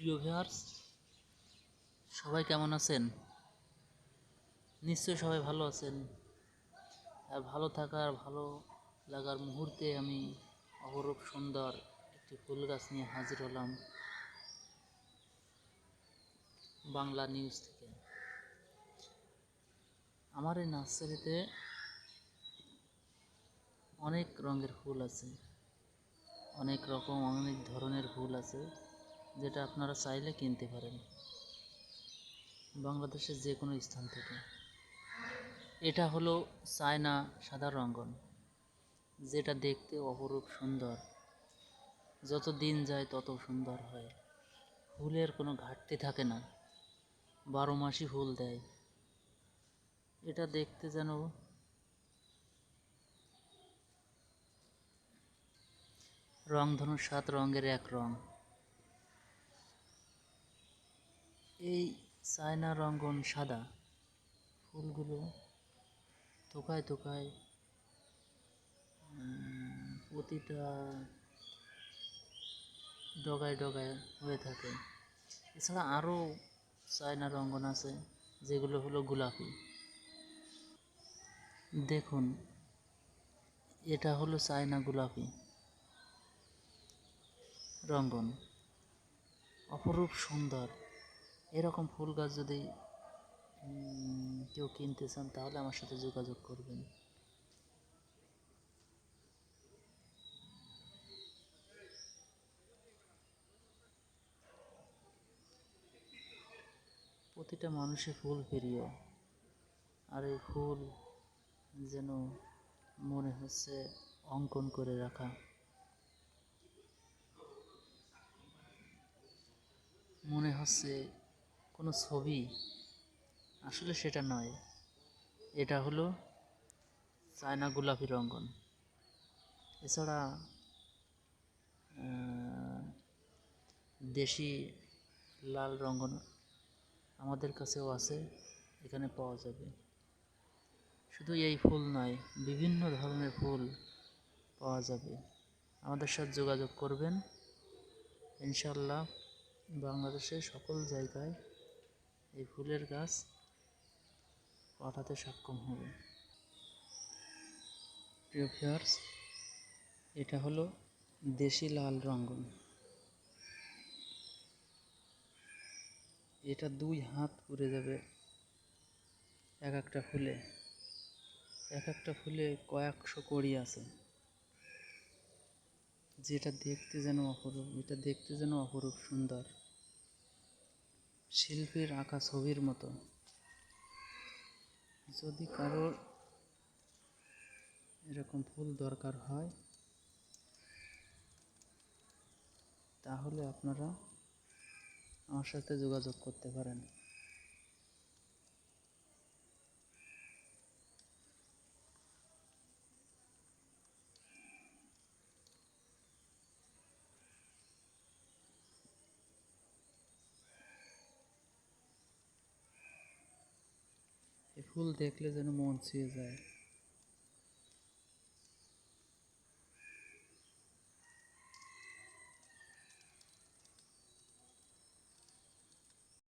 প্রিয় ভিউয়ার্স, সবাই কেমন আছেন? নিশ্চয়ই সবাই ভালো আছেন। আর ভালো থাকার ভালো লাগার মুহূর্তে আমি অপরূপ সুন্দর একটি ফুল গাছ নিয়ে হাজির হলাম বাংলা নিউজ থেকে। আমার এই নার্সারিতে অনেক রঙের ফুল আছে, অনেক রকম অনেক ধরনের ফুল আছে, যেটা আপনারা চাইলে কিনতে পারেন বাংলাদেশের যে কোনো স্থান থেকে। এটা হলো চায়না সাদা রঙ্গন, যেটা দেখতে অপরূপ সুন্দর। যত দিন যায় তত সুন্দর হয়। ফুলের কোনো ঘাটতি থাকে না, 12 মাসই ফুল দেয়। এটা দেখতে যেন রংধনু 7 রঙের এক রং। এই চায়না রঙ্গন সাদা ফুলগুলো থোকায় থোকায় প্রতিটা ডগায় ডগায় হয়ে থাকে। এছাড়া আরও চায়না রঙ্গন আছে, যেগুলো হলো গোলাপি। দেখুন, এটা হলো চায়না গোলাপি রঙ্গন, অপরূপ সুন্দর। এরকম ফুল গাছ যদি কেউ কিনতে চান তাহলে আমার সাথে যোগাযোগ করবেন। প্রতিটা মানুষের ফুল প্রিয়, আর এই ফুল যেন মনে হচ্ছে অঙ্কন করে রাখা, মনে হচ্ছে কোনো ছবি। আসলে সেটা নয়, এটা হলো চায়না গোলাপি রঙ্গন। এছাড়া দেশি লাল রঙ্গন আমাদের কাছেও আছে, এখানে পাওয়া যাবে। শুধু এই ফুল নয়, বিভিন্ন ধরনের ফুল পাওয়া যাবে। আমাদের সাথে যোগাযোগ করবেন, ইনশাল্লাহ বাংলাদেশের সকল জায়গায় এই ফুলের গাছ পাঠাতে সক্ষম হবে। প্রিয় ভিউয়ার্স, এটা হলো দেশি লাল রঙ্গন। এটা 2 হাত পুড়ে যাবে এক একটা ফুলে। এক একটা ফুলে কয়েকশো কড়ি আছে, যেটা দেখতে যেন অপরূপ, এটা দেখতে যেন অপরূপ সুন্দর, শিল্পীর আঁকা ছবির মতো। যদি কারোর এরকম ফুল দরকার হয় তাহলে আপনারা আমার সাথে যোগাযোগ করতে পারেন। এই ফুল দেখলে যেন মন ছুঁয়ে যায়।